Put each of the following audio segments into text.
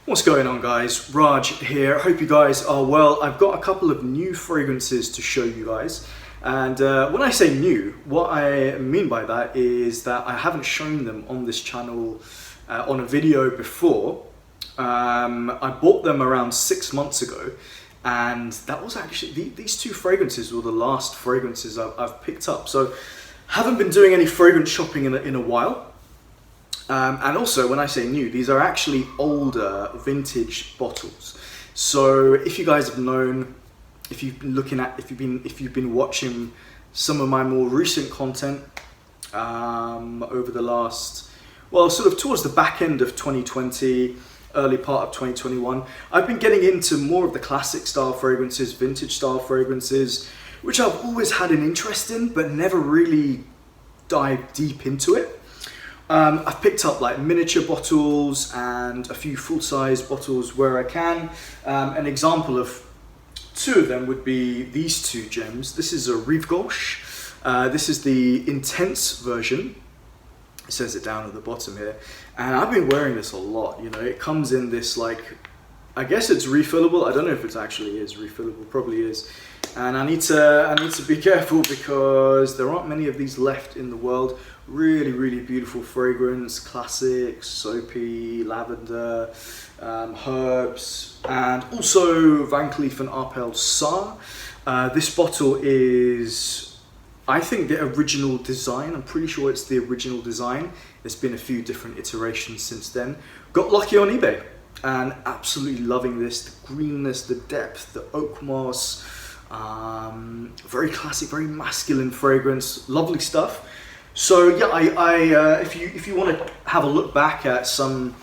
What's going on, guys? Raj here. Hope you guys are well. I've got a couple of new fragrances to show you guys. And when I say new, what I mean by that is that I haven't shown them on this channel on a video before. I bought them around 6 months ago, and that was actually, these two fragrances were the last fragrances I've picked up. So haven't been doing any fragrance shopping in a while. And also, when I say new, these are actually older vintage bottles. So if you guys have known, if you've been watching some of my more recent content over the last, well, sort of towards the back end of 2020, early part of 2021, I've been getting into more of the classic style fragrances, vintage style fragrances, which I've always had an interest in, but never really dived deep into it. I've picked up like miniature bottles and a few full-size bottles where I can. An example of two of them would be these two gems. This is a Rive Gauche. This is the intense version. It says it down at the bottom here. And I've been wearing this a lot. You know, it comes in this like, I guess it's refillable. I don't know if it actually is refillable, probably is. And I need to be careful because there aren't many of these left in the world. Really, really beautiful fragrance, classic, soapy, lavender, herbs, and also Van Cleef & Arpels Sa. This bottle is, I think, the original design. I'm pretty sure it's the original design. There's been a few different iterations since then. Got lucky on eBay and absolutely loving this. The greenness, the depth, the oak moss. Very classic, very masculine fragrance, lovely stuff. So yeah, if you want to have a look back at some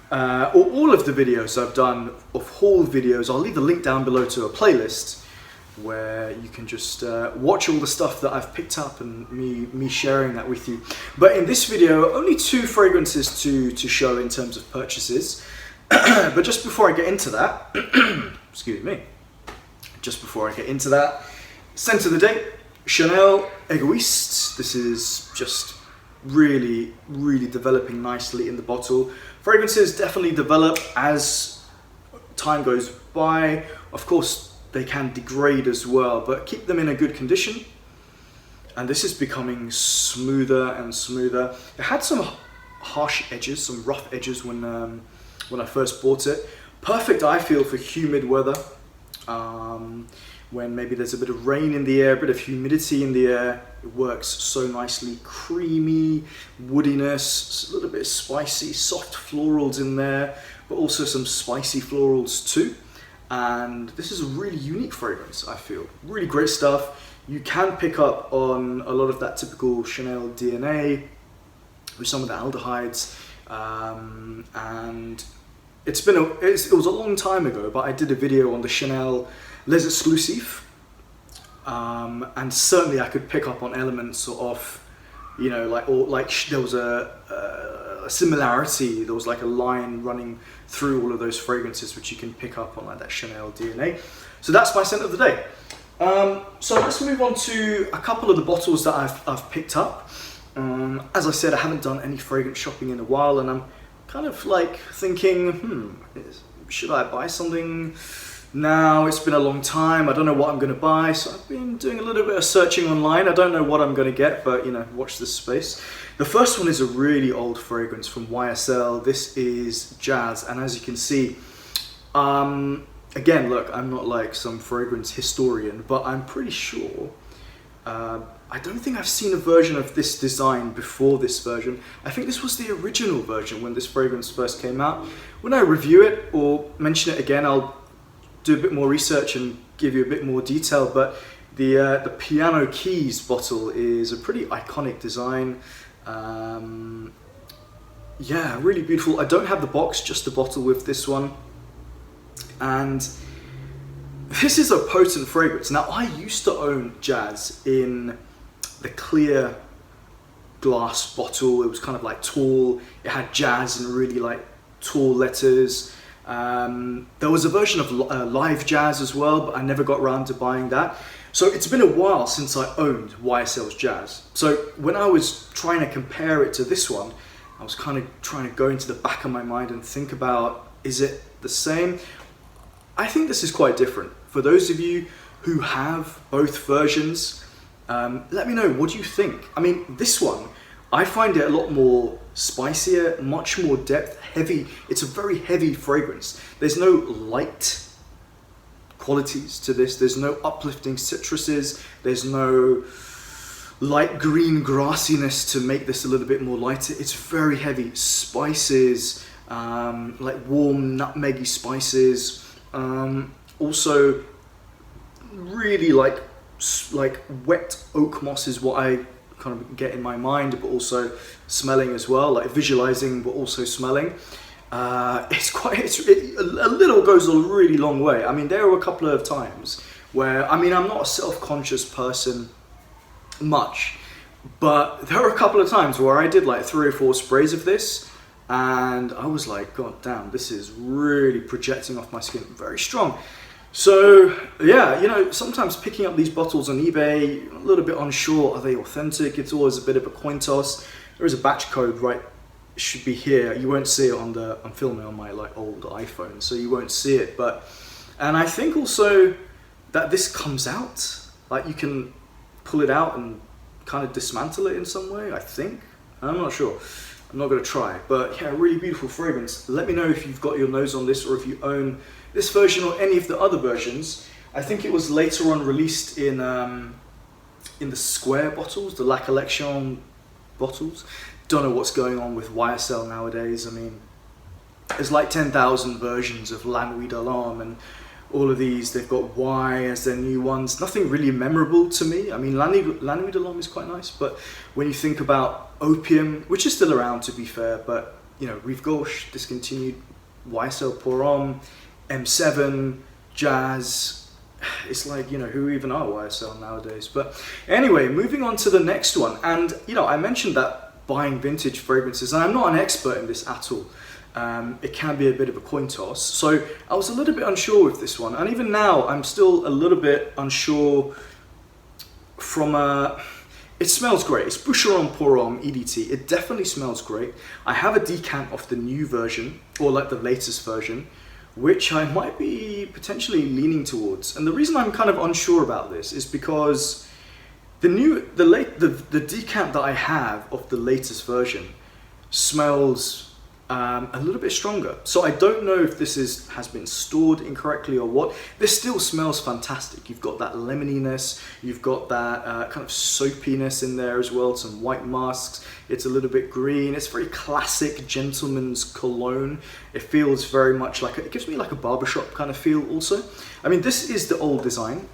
or all of the videos I've done of haul videos, I'll leave a link down below to a playlist where you can just watch all the stuff that I've picked up and me sharing that with you. But in this video, only two fragrances to show in terms of purchases. But just before I get into that, excuse me. Just before I get into that, scent of the day, Chanel Egoiste. This is just really, really developing nicely in the bottle. Fragrances definitely develop as time goes by. Of course, they can degrade as well, but keep them in a good condition. And this is becoming smoother and smoother. It had some harsh edges, some rough edges when I first bought it. Perfect, I feel, for humid weather. When maybe there's a bit of rain in the air, a bit of humidity in the air, it works so nicely. Creamy, woodiness, a little bit spicy, soft florals in there, but also some spicy florals too. And this is a really unique fragrance, I feel. Really great stuff. You can pick up on a lot of that typical Chanel DNA with some of the aldehydes, and it was a long time ago, but I did a video on the Chanel Les Exclusifs, and certainly I could pick up on elements of, you know, there was a similarity. There was like a line running through all of those fragrances, which you can pick up on, like that Chanel DNA. So that's my scent of the day. So let's move on to a couple of the bottles that I've picked up. As I said, I haven't done any fragrance shopping in a while, and I'm kind of like thinking, should I buy something now? It's been a long time. I don't know what I'm going to buy. So I've been doing a little bit of searching online. I don't know what I'm going to get, but you know, watch this space. The first one is a really old fragrance from YSL. This is Jazz. And as you can see, again, look, I'm not like some fragrance historian, but I'm pretty sure, I don't think I've seen a version of this design before this version. I think this was the original version when this fragrance first came out. When I review it or mention it again, I'll do a bit more research and give you a bit more detail, but the piano keys bottle is a pretty iconic design. Yeah, really beautiful. I don't have the box, just the bottle with this one. And this is a potent fragrance. Now, I used to own Jazz in the clear glass bottle. It was kind of like tall. It had Jazz in really like tall letters. There was a version of Live Jazz as well, but I never got around to buying that. So it's been a while since I owned YSL's Jazz. So when I was trying to compare it to this one, I was kind of trying to go into the back of my mind and think about Is it the same? I think this is quite different. For those of you who have both versions, let me know, what do you think? I mean, this one, I find it a lot more spicier, much more depth, heavy. It's a very heavy fragrance. There's no light qualities to this. There's no uplifting citruses. There's no light green grassiness to make this a little bit more lighter. It's very heavy. Spices, like warm nutmeggy spices. Also really like wet oak moss is what I kind of get in my mind, but also smelling as well, like visualizing but also smelling. A little goes a really long way. I mean, there were a couple of times where, I mean, I'm not a self-conscious person much, but there were a couple of times where I did like 3 or 4 sprays of this and I was like, God damn, this is really projecting off my skin very strong. So yeah, you know, sometimes picking up these bottles on eBay, a little bit unsure, are they authentic? It's always a bit of a coin toss. There is a batch code, right? It should be here. You won't see it on the, I'm filming on my like old iPhone, so you won't see it. And I think also that this comes out, like you can pull it out and kind of dismantle it in some way, I think. I'm not sure. I'm not gonna try, but yeah, really beautiful fragrance. Let me know if you've got your nose on this or if you own this version or any of the other versions. I think it was later on released in the square bottles, the La Collection bottles. Don't know what's going on with YSL nowadays. I mean, there's like 10,000 versions of La Nuit d'Alarme and all of these. They've got Y as their new ones. Nothing really memorable to me. I mean, La Nuit d'Alarme is quite nice, but when you think about Opium, which is still around to be fair, but you know, Rive Gauche discontinued, YSL Boucheron, M7, Jazz, it's like, you know, who even are YSL nowadays? But anyway, moving on to the next one. And, you know, I mentioned that buying vintage fragrances, and I'm not an expert in this at all. It can be a bit of a coin toss. So I was a little bit unsure with this one. And even now, I'm still a little bit unsure from it smells great. It's Boucheron pour Homme EdT. It definitely smells great. I have a decant of the new version, or like the latest version, which I might be potentially leaning towards. And the reason I'm kind of unsure about this is because the decant that I have of the latest version smells a little bit stronger. So I don't know if this has been stored incorrectly or what. This still smells fantastic. You've got that lemoniness, you've got that kind of soapiness in there as well, some white musks. It's a little bit green. It's very classic gentleman's cologne. It feels very much like, it gives me like a barbershop kind of feel also. I mean, this is the old design.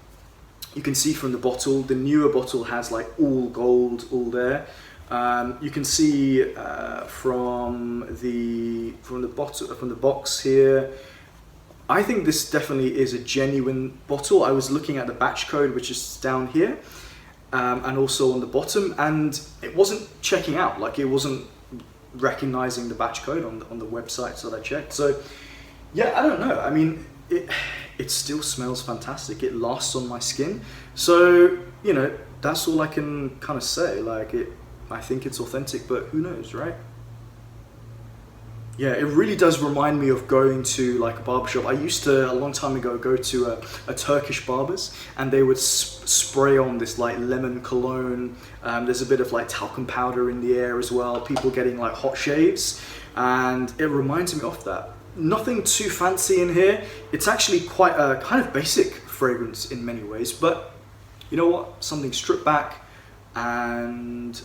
You can see from the bottle, the newer bottle has like all gold, all there. You can see from the box here, I think this definitely is a genuine bottle. I was looking at the batch code, which is down here, and also on the bottom, and it wasn't checking out, like it wasn't recognizing the batch code on the websites that I checked. So yeah, I don't know. I mean, it still smells fantastic. It lasts on my skin. So, you know, that's all I can kind of say. Like I think it's authentic, but who knows, right? Yeah, it really does remind me of going to like a barbershop. I used to, a long time ago, go to a Turkish barber's, and they would spray on this like lemon cologne. There's a bit of like talcum powder in the air as well. People getting like hot shaves, and it reminds me of that. Nothing too fancy in here. It's actually quite a kind of basic fragrance in many ways, but you know what? Something stripped back, and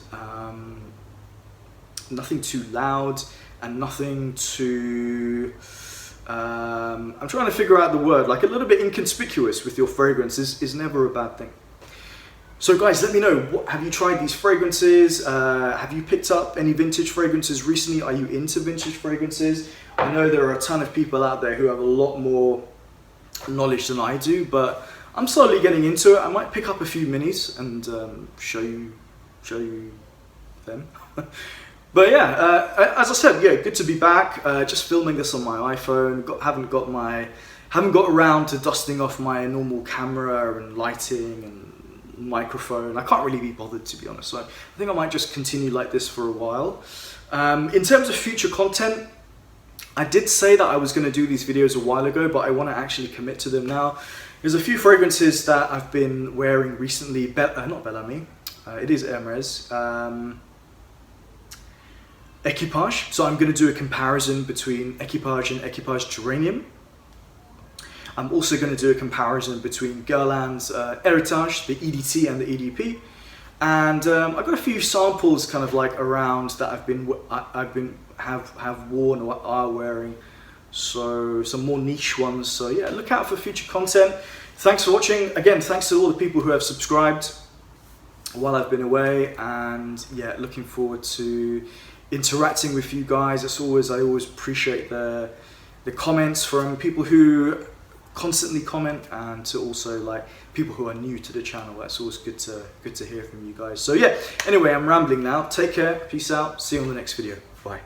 nothing too loud and nothing too I'm trying to figure out the word, like a little bit inconspicuous with your fragrance is never a bad thing. So guys, let me know, have you tried these fragrances? Have you picked up any vintage fragrances recently? Are you into vintage fragrances? I know there are a ton of people out there who have a lot more knowledge than I do, but I'm slowly getting into it. I might pick up a few minis and show you them. But yeah, as I said, yeah, good to be back. Just filming this on my iPhone. Haven't got around to dusting off my normal camera and lighting and microphone. I can't really be bothered, to be honest. So I think I might just continue like this for a while. In terms of future content, I did say that I was going to do these videos a while ago, but I want to actually commit to them now. There's a few fragrances that I've been wearing recently. Not Bellamy, it is Hermes. Equipage. So I'm going to do a comparison between Equipage and Equipage Geranium. I'm also going to do a comparison between Guerlain's Heritage, the EDT and the EDP. And I've got a few samples kind of like around that have worn or are wearing, so some more niche ones. So yeah, look out for future content. Thanks for watching. Again, thanks to all the people who have subscribed while I've been away, and yeah, looking forward to interacting with you guys. I always appreciate the comments from people who constantly comment, and to also like people who are new to the channel. That's always good to hear from you guys. So yeah, anyway, I'm rambling now. Take care, peace out, see you on the next video. Bye.